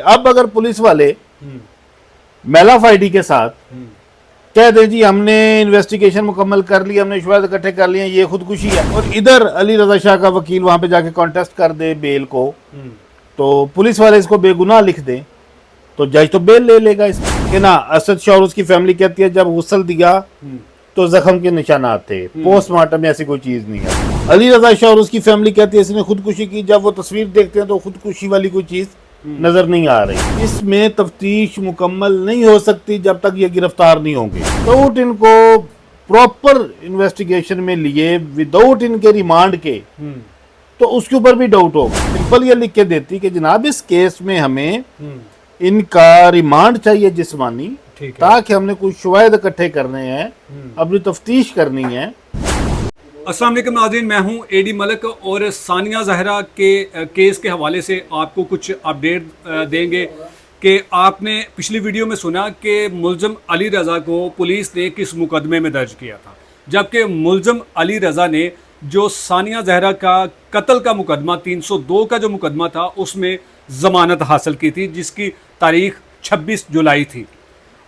अब अगर पुलिस वाले मेलाफ आईडी के साथ कह दें जी हमने इन्वेस्टिगेशन मुकम्मल कर ली, हमने शवाहिद इकट्ठे कर लिए, ये खुदकुशी है, और इधर अली रजा शाह का वकील वहां पे जाके कॉन्टेस्ट कर दे बेल को, तो पुलिस वाले इसको बेगुनाह लिख दें तो जज तो बेल ले लेगा इसकी कि ना। असद शाह और उसकी फैमिली कहती है जब गुस्ल दिया तो जख्म के निशानात थे, पोस्टमार्टम में ऐसी कोई चीज नहीं है। अली रजा शाह और उसकी फैमिली कहती है इसने खुदकुशी की, जब वो तस्वीर देखते हैं तो खुदकुशी वाली कोई चीज नजर नहीं आ रही। इसमें तफ्तीश मुकम्मल नहीं हो सकती जब तक ये गिरफ्तार नहीं होंगे। विदाउट इनको प्रॉपर इन्वेस्टिगेशन में लिए, विदाउट इनके रिमांड के, तो उसके ऊपर भी डाउट होगा। सिंपल ये लिख के देती कि जनाब इस केस में हमें इनका रिमांड चाहिए जिस्मानी, ताकि हमने कुछ शवाहिद इकट्ठे करने हैं, अपनी तफ्तीश करनी है। अस्सलाम वालेकुम नाज़रीन, मैं हूं एडी मलिक और सानिया ज़हरा के केस के हवाले से आपको कुछ अपडेट देंगे कि आपने पिछली वीडियो में सुना कि मुल्ज़म अली रज़ा को पुलिस ने किस मुकदमे में दर्ज किया था, जबकि मुल्ज़म अली रज़ा ने जो सानिया ज़हरा का कत्ल का मुकदमा 302 का जो मुकदमा था उसमें ज़मानत हासिल की थी, जिसकी तारीख 26 जुलाई थी।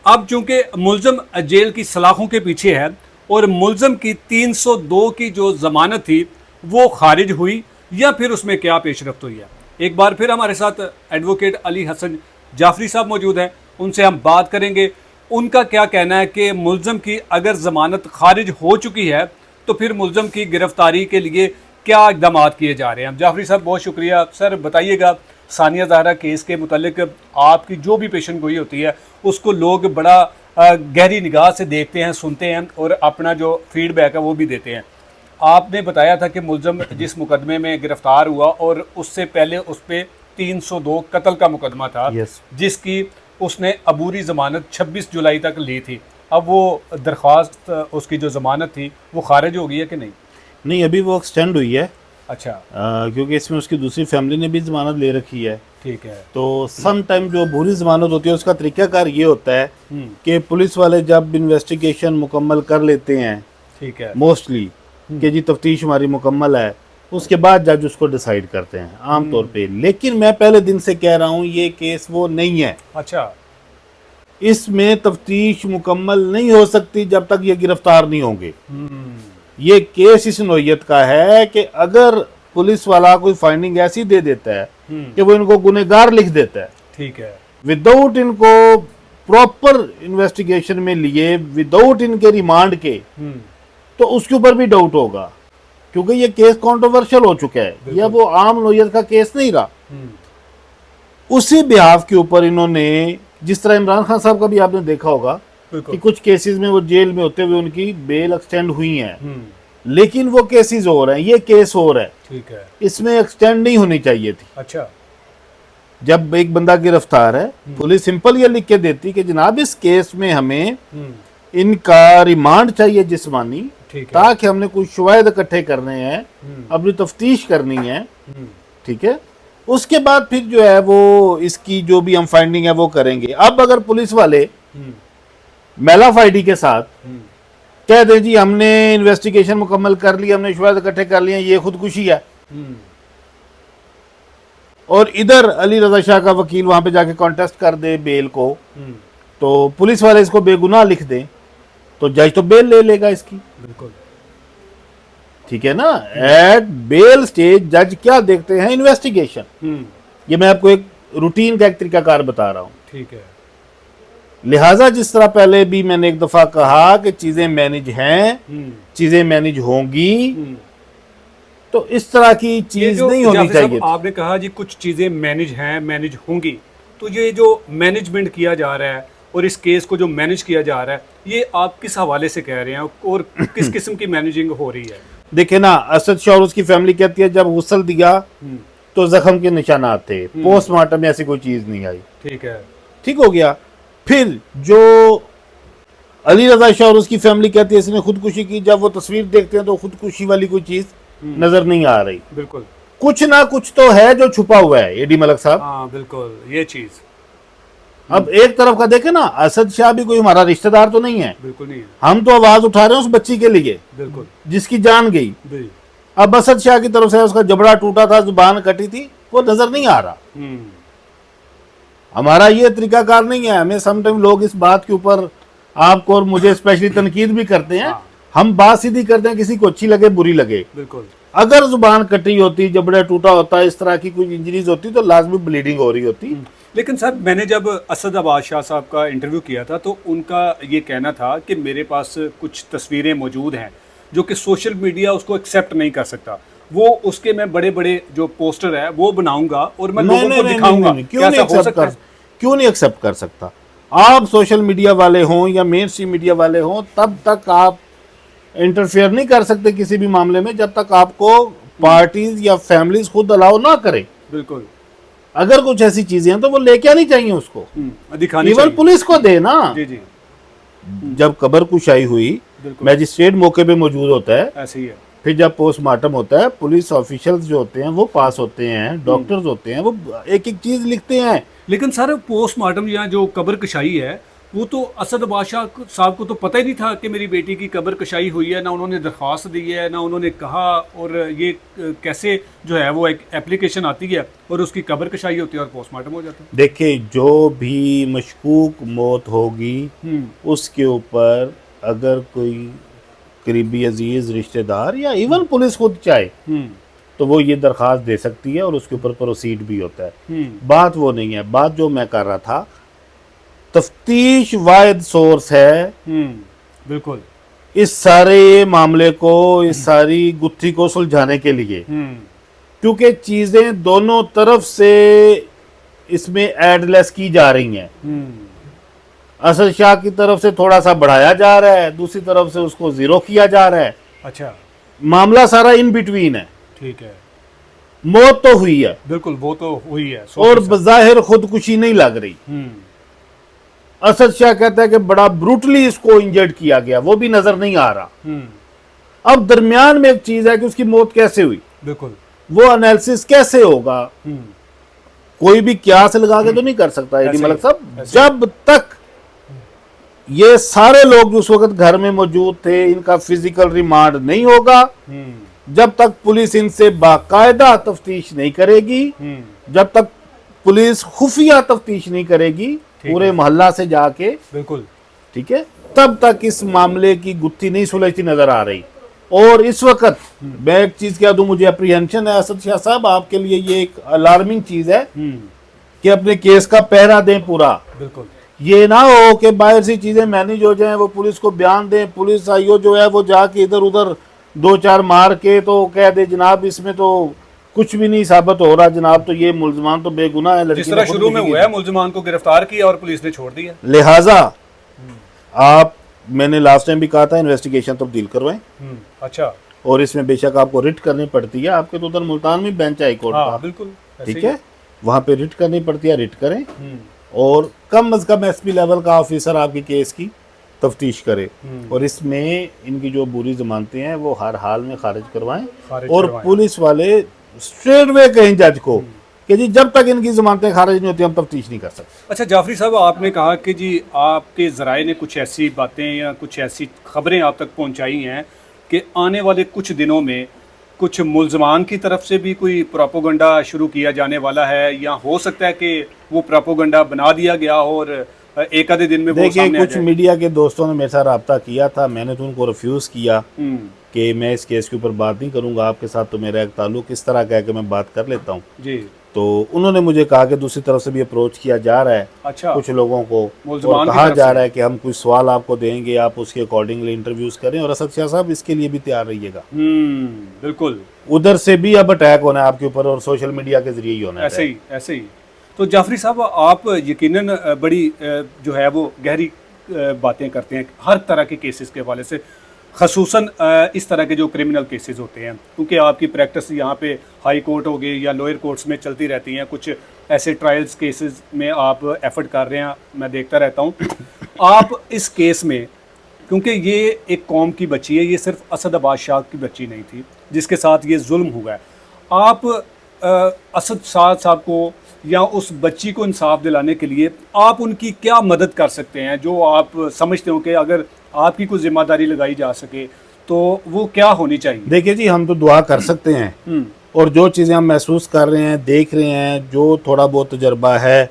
अब चूँकि मुल्ज़म जेल की सलाखों के पीछे है और मुल्ज़म की 302 की जो ज़मानत थी वो खारिज हुई या फिर उसमें क्या पेशरफ्त हुई है। एक बार फिर हमारे साथ एडवोकेट अली हसन जाफरी साहब मौजूद हैं, उनसे हम बात करेंगे उनका क्या कहना है कि मुल्ज़म की अगर ज़मानत खारिज हो चुकी है तो फिर मुल्ज़म की गिरफ्तारी के लिए क्या इक़दाम किए जा रहे हैं। जाफरी साहब बहुत शुक्रिया। सर बताइएगा, सानिया ज़हरा केस के मुतालिक आपकी जो भी पेशन गोई होती है उसको लोग बड़ा गहरी निगाह से देखते हैं, सुनते हैं और अपना जो फीडबैक है वो भी देते हैं। आपने बताया था कि मुल्ज़म जिस मुकदमे में गिरफ्तार हुआ और उससे पहले उस पर 302 कत्ल का मुकदमा था, जिसकी उसने अबूरी ज़मानत 26 जुलाई तक ली थी। अब वो दरख्वास्त उसकी जो ज़मानत थी वो खारिज हो गई है कि नहीं? नहीं, अभी वो एक्सटेंड हुई है। अच्छा। क्योंकि इसमें उसकी दूसरी फैमिली ने भी जमानत ले रखी है। ठीक है। तो सम टाइम जो बुरी जमानत होती है उसका तरीकाकार ये होता है कि पुलिस वाले जब इन्वेस्टिगेशन मुकम्मल कर लेते हैं, ठीक है, मोस्टली कि जी तफ्तीश हमारी मुकम्मल है, उसके बाद जज उसको डिसाइड करते हैं आमतौर पे। लेकिन मैं पहले दिन से कह रहा हूँ ये केस वो नहीं है। अच्छा। इसमें तफ्तीश मुकम्मल नहीं हो सकती जब तक ये गिरफ्तार नहीं होंगे। ये केस इस नोयत का है कि अगर पुलिस वाला कोई फाइंडिंग ऐसी दे देता है कि वो इनको गुनहगार लिख देता है, ठीक है, विदाउट इनको प्रॉपर इन्वेस्टिगेशन में लिए, विदाउट इनके रिमांड के, तो उसके ऊपर भी डाउट होगा, क्योंकि ये केस कंट्रोवर्शियल हो चुका है। यह वो आम नोयत का केस नहीं रहा। उसी बिहाफ के ऊपर इन्होंने, जिस तरह इमरान खान साहब का भी आपने देखा होगा कि कुछ केसेस में वो जेल में होते हुए उनकी बेल एक्सटेंड हुई है, लेकिन वो केसेस हो रहे हैं, ये केस हो रहा है। ठीक है। इसमें एक्सटेंड नहीं होनी चाहिए थी। अच्छा। जब एक बंदा गिरफ्तार है, पुलिस सिंपल ये लिख के देती कि जनाब इस केस में हमें इनका रिमांड चाहिए जिस्मानी, ताकि हमने कुछ शवाहिद इकट्ठे करने हैं, अपनी तफ्तीश करनी है। ठीक है, उसके बाद फिर जो है वो इसकी जो भी हम फाइंडिंग है वो करेंगे। अब अगर पुलिस वाले मेलाफ आईडी के साथ कह दें जी हमने इन्वेस्टिगेशन मुकम्मल कर ली, हमने शवाहिद इकट्ठे कर लिए, ये खुदकुशी है, और इधर अली रजा शाह का वकील वहां पे जाके कॉन्टेस्ट कर दे बेल को, तो पुलिस वाले इसको बेगुनाह लिख दें तो जज तो बेल ले लेगा इसकी। बिल्कुल ठीक है ना। एट बेल स्टेज जज क्या देखते हैं? इन्वेस्टिगेशन। ये मैं आपको एक रूटीन का एक तरीकाकार बता रहा हूँ। ठीक है। लिहाजा जिस तरह पहले भी मैंने एक दफा कहा कि चीजें मैनेज हैं, चीजें मैनेज होंगी, तो इस तरह की चीज नहीं होनी चाहिए। आपने कहा जी कुछ चीजें मैनेज हैं, मैनेज होंगी, तो ये जो मैनेजमेंट किया जा रहा है और इस केस को जो मैनेज किया जा रहा है, ये आप किस हवाले से कह रहे हैं और किस किस्म की मैनेजिंग हो रही है? देखे ना, असद शाह और उसकी फैमिली कहती है जब गुस्ल दिया तो जख्म के निशानात थे, पोस्टमार्टम में ऐसी कोई चीज नहीं आई। ठीक है, ठीक हो गया। फिर जो अली रजा शाह और उसकी फैमिली कहती है इसने खुदकुशी की, जब वो तस्वीर देखते हैं तो खुदकुशी वाली कोई चीज नजर नहीं आ रही। बिल्कुल, कुछ ना कुछ तो है जो छुपा हुआ है। एडी मलिक साहब, हाँ बिल्कुल, ये चीज। अब एक तरफ का देखे ना, असद शाह भी कोई हमारा रिश्तेदार तो नहीं है। बिल्कुल नहीं है। हम तो आवाज उठा रहे हैं उस बच्ची के लिए, बिल्कुल, जिसकी जान गई। अब असद शाह की तरफ से उसका जबड़ा टूटा था, जुबान कटी थी, वो नजर नहीं आ रहा। हमारा ये तरीकाकार नहीं है। हमें समटाइम लोग इस बात के ऊपर आपको और मुझे स्पेशली तनकीद भी करते हैं। हम बात सीधी करते हैं, किसी को अच्छी लगे बुरी लगे। बिल्कुल। अगर जुबान कटी होती, जबड़ा टूटा होता, इस तरह की कोई इंजरीज होती तो लाजमी ब्लीडिंग हो रही होती। लेकिन सर मैंने जब असद अब्बास शाह साहब का इंटरव्यू किया था तो उनका ये कहना था कि मेरे पास कुछ तस्वीरें मौजूद हैं जो कि सोशल मीडिया उसको एक्सेप्ट नहीं कर सकता, वो उसके मैं बड़े बड़े जो पोस्टर है वो बनाऊंगा और मैं लोगों को दिखाऊंगा। क्यों नहीं एक्सेप्ट कर सकता? आप सोशल मीडिया वाले हों या मेन स्ट्रीम मीडिया वाले हों, तब तक आप इंटरफेयर नहीं कर सकते किसी भी मामले में जब तक आपको पार्टीज या फैमिलीज खुद अलाउ ना करें। बिल्कुल। अगर कुछ ऐसी चीजें हैं तो वो लेके आनी चाहिए उसको, दिखानी इवन पुलिस को दे ना। जी जी। जब कब्र कुशाई हुई, मैजिस्ट्रेट मौके पे मौजूद होता है, ऐसे ही है। फिर जब पोस्टमार्टम होता है, पुलिस ऑफिशियल्स जो होते हैं वो पास होते हैं, डॉक्टर्स होते हैं, वो एक एक चीज लिखते हैं। लेकिन सर पोस्टमार्टम या जो कब्र कशाई है वो तो असद अब्बास शाह साहब को तो पता ही नहीं था कि मेरी बेटी की कब्र कशाई हुई है, ना उन्होंने दरख्वास्त दी है, ना उन्होंने कहा। और ये कैसे जो है वो एक एप्लीकेशन आती है और उसकी कब्र कशाई होती है और पोस्टमार्टम हो जाता है। देखिए, जो भी मशकूक मौत होगी उसके ऊपर अगर कोई करीबी अजीज रिश्तेदार या इवन पुलिस खुद चाहे तो वो ये दरख्वास्त दे सकती है और उसके ऊपर प्रोसीड भी होता है। बात वो नहीं है। बात जो मैं कर रहा था, तफ्तीश वाहिद सोर्स है बिल्कुल इस सारे मामले को, इस सारी गुत्थी को सुलझाने के लिए, क्योंकि चीजें दोनों तरफ से इसमें एडलेस की जा रही हैं। असद शाह की तरफ से थोड़ा सा बढ़ाया जा रहा है, दूसरी तरफ से उसको जीरो किया जा रहा है। अच्छा, मामला सारा इन बिटवीन है। ठीक है। मौत तो हुई है, बिल्कुल वो तो हुई है, और बज़ाहिर खुदकुशी नहीं लग रही। असद शाह कहता है कि बड़ा ब्रूटली इसको इंजर्ड किया गया, वो भी नजर नहीं आ रहा। अब दरमियान में एक चीज है कि उसकी मौत कैसे हुई, बिल्कुल वो एनालिसिस कैसे होगा, कोई भी क्यास लगा के तो नहीं कर सकता एडी मलिक साहब। जब तक ये सारे लोग जो उस वक्त घर में मौजूद थे, इनका फिजिकल रिमांड नहीं होगा, जब तक पुलिस इनसे बाकायदा तफ्तीश नहीं करेगी, जब तक पुलिस खुफिया तफ्तीश नहीं करेगी पूरे मोहल्ला से जाके, बिल्कुल ठीक है, तब तक इस मामले की गुत्थी नहीं सुलझती नजर आ रही। और इस वक्त मैं एक चीज कह दूं, मुझे अप्रीहेंशन है असद शाह साहब, आपके लिए ये एक अलार्मिंग चीज है कि अपने केस का पहरा दें पूरा। बिल्कुल, ये ना हो कि बाहर से चीजें मैनेज हो जाएं, वो पुलिस को बयान दें, पुलिस आईओ जो है वो जाके इधर उधर दो चार मार के तो कह दे जनाब इसमें तो कुछ भी नहीं साबित हो रहा जनाब, तो ये मुल्जमान तो बेगुनाह है। जिस तरह शुरू में हुआ है, मुल्जमान को गिरफ्तार किया और पुलिस ने छोड़ दिया। लिहाजा आप, मैंने लास्ट टाइम भी कहा था, इन्वेस्टिगेशन तब्दील करवाएं। अच्छा, और इसमें बेशक आपको रिट करनी पड़ती है, आपके तो उधर मुल्तान में बेंच हाई कोर्ट का, बिल्कुल ठीक है, वहां पे रिट करनी पड़ती है, रिट करें। और कम अज कम एसपी लेवल का ऑफिसर आपके केस की तफ्तीश करे और इसमें इनकी जो बुरी जमानतें हैं वो हर हाल में खारिज करवाएं। और पुलिस वाले स्ट्रेट वे कहें जज को कि जी जब तक इनकी जमानतें खारिज नहीं होती हम तफ्तीश नहीं कर सकते। अच्छा जाफरी साहब, आपने कहा कि जी आपके ज़राए ने कुछ ऐसी बातें या कुछ ऐसी खबरें आप तक पहुंचाई हैं कि आने वाले कुछ दिनों में कुछ मुल्जमान की तरफ से भी कोई प्रोपोगंडा शुरू किया जाने वाला है, या हो सकता है कि वो प्रोपोगंडा बना दिया गया हो और एक आधे दिन में वो सामने आ कुछ जाए। मीडिया के दोस्तों ने मेरे साथ रब्ता किया था, मैंने तो उनको रिफ्यूज़ किया कि मैं इस केस के ऊपर बात नहीं करूंगा, आपके साथ तो मेरा एक ताल्लुक इस तरह का है कि मैं बात कर लेता हूँ जी। तो उन्होंने मुझे कहा कि दूसरी तरफ से भी अप्रोच किया जा रहा है। अच्छा, कुछ लोगों को और कहा जा रहा है कि हम कुछ सवाल आपको देंगे, आप उसके अकॉर्डिंगली इंटरव्यूज करें, और असद शाह साहब इसके लिए भी तैयार रहिएगा। बिल्कुल, उधर से भी अब अटैक होना है आपके ऊपर और सोशल मीडिया के जरिए ही होना है। ऐसे ही। तो जाफरी साहब, आप यकीनन बड़ी जो है वो गहरी बातें करते हैं हर तरह के केसेस के हवाले से, ख़ुसूसन इस तरह के जो क्रिमिनल केसेस होते हैं, क्योंकि आपकी प्रैक्टिस यहाँ पे हाई कोर्ट हो गई या लोअर कोर्ट्स में चलती रहती हैं, कुछ ऐसे ट्रायल्स केसेस में आप एफर्ट कर रहे हैं, मैं देखता रहता हूँ। आप इस केस में, क्योंकि ये एक कौम की बच्ची है, ये सिर्फ असद अब्बास शाह की बच्ची नहीं थी जिसके साथ ये जुल्म हुआ है, आप असद शाह साहब को या उस बच्ची को इंसाफ दिलाने के लिए आप उनकी क्या मदद कर सकते हैं, जो आप समझते हो कि अगर आपकी कोई जिम्मेदारी लगाई जा सके तो वो क्या होनी चाहिए? देखिए जी, हम तो दुआ कर सकते हैं और जो चीज़ें हम महसूस कर रहे हैं, देख रहे हैं, जो थोड़ा बहुत तजर्बा है,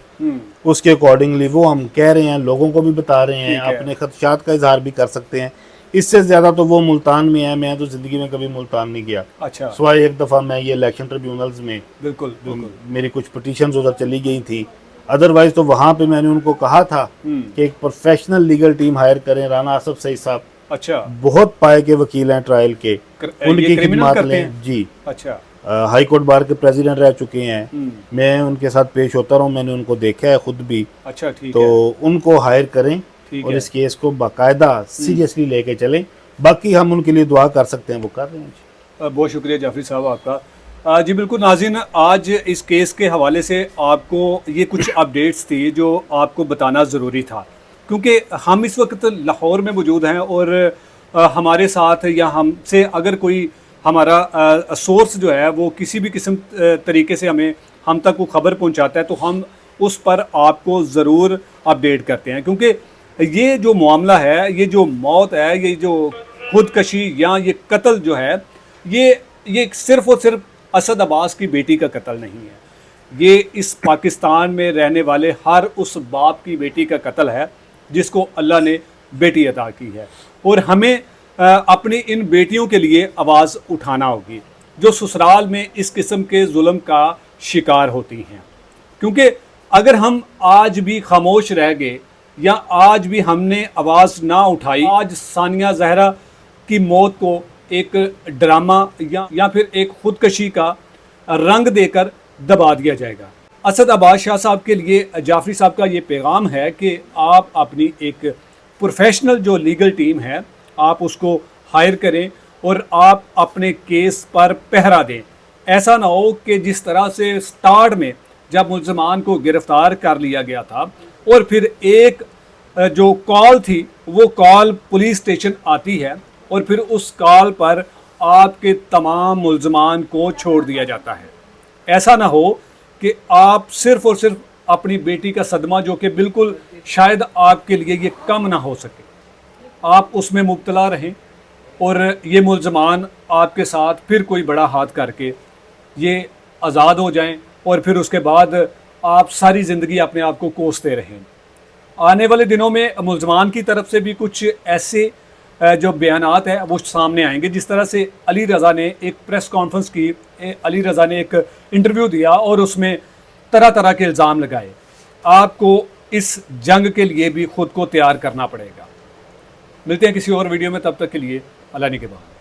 उसके अकॉर्डिंगली वो हम कह रहे हैं, लोगों को भी बता रहे हैं, ठीक है। अपने खदशात का इजहार भी कर सकते हैं। इससे ज़्यादा तो वो मुल्तान में है, मैं तो ज़िंदगी में कभी मुल्तान नहीं गया। अच्छा, सिवाय एक दफ़ा मैं ये इलेक्शन ट्रिब्यूनल्स में बिल्कुल बिल्कुल। मेरी कुछ पिटीशंस उधर चली गई थी, अदरवाइज तो वहाँ पे मैंने उनको कहा था कि एक प्रोफेशनल लीगल टीम हायर करें। राना आसफ सईद साहब अच्छा, बहुत पाए के वकील हैं ट्रायल के, ये उनकी क्रिमिनल खिदमत करते लें हैं? जी। अच्छा, हाई कोर्ट बार के प्रेसिडेंट रह चुके हैं, मैं उनके साथ पेश होता रहा हूँ, मैंने उनको देखा है खुद भी। अच्छा, ठीक तो है, उनको हायर करें ठीक और है। इस केस को बाकायदा सीरियसली लेके चलें। बाकी हम उनके लिए दुआ कर सकते हैं, वो कर रहे हैं जी। बहुत शुक्रिया जाफरी साहब आपका। जी बिल्कुल नाज़रीन, आज इस केस के हवाले से आपको ये कुछ अपडेट्स थी जो आपको बताना ज़रूरी था, क्योंकि हम इस वक्त लाहौर में मौजूद हैं और हमारे साथ या हमसे अगर कोई हमारा सोर्स जो है वो किसी भी किस्म तरीके से हम तक वो खबर पहुंचाता है तो हम उस पर आपको ज़रूर अपडेट करते हैं, क्योंकि ये जो मामला है, ये जो मौत है, ये जो खुदकशी या ये कत्ल जो है, ये सिर्फ़ और सिर्फ असद अब्बास की बेटी का कत्ल नहीं है। ये इस पाकिस्तान में रहने वाले हर उस बाप की बेटी का कत्ल है जिसको अल्लाह ने बेटी अता की है। और हमें अपनी इन बेटियों के लिए आवाज़ उठाना होगी जो ससुराल में इस किस्म के जुल्म का शिकार होती हैं, क्योंकि अगर हम आज भी खामोश रह गए या आज भी हमने आवाज़ ना उठाई, आज सानिया जहरा की मौत को एक ड्रामा या फिर एक खुदकशी का रंग देकर दबा दिया जाएगा। असद अब्बास शाह साहब के लिए जाफरी साहब का ये पैगाम है कि आप अपनी एक प्रोफेशनल जो लीगल टीम है आप उसको हायर करें और आप अपने केस पर पहरा दें। ऐसा ना हो कि जिस तरह से स्टार्ट में जब मुल्ज़मान को गिरफ्तार कर लिया गया था और फिर एक जो कॉल थी वो कॉल पुलिस स्टेशन आती है और फिर उस कॉल पर आपके तमाम मुल्ज़मान को छोड़ दिया जाता है। ऐसा ना हो कि आप सिर्फ़ और सिर्फ अपनी बेटी का सदमा, जो कि बिल्कुल शायद आपके लिए ये कम ना हो सके, आप उसमें मुब्तला रहें और ये मुल्ज़मान आपके साथ फिर कोई बड़ा हाथ करके ये आज़ाद हो जाएं और फिर उसके बाद आप सारी ज़िंदगी अपने आप को कोसते रहें। आने वाले दिनों में मुल्ज़मान की तरफ से भी कुछ ऐसे जो बयानात है वो सामने आएंगे। जिस तरह से अली रज़ा ने एक प्रेस कॉन्फ्रेंस की, अली रज़ा ने एक इंटरव्यू दिया और उसमें तरह तरह के इल्ज़ाम लगाए। आपको इस जंग के लिए भी ख़ुद को तैयार करना पड़ेगा। मिलते हैं किसी और वीडियो में, तब तक के लिए अल्लाह निगहबान।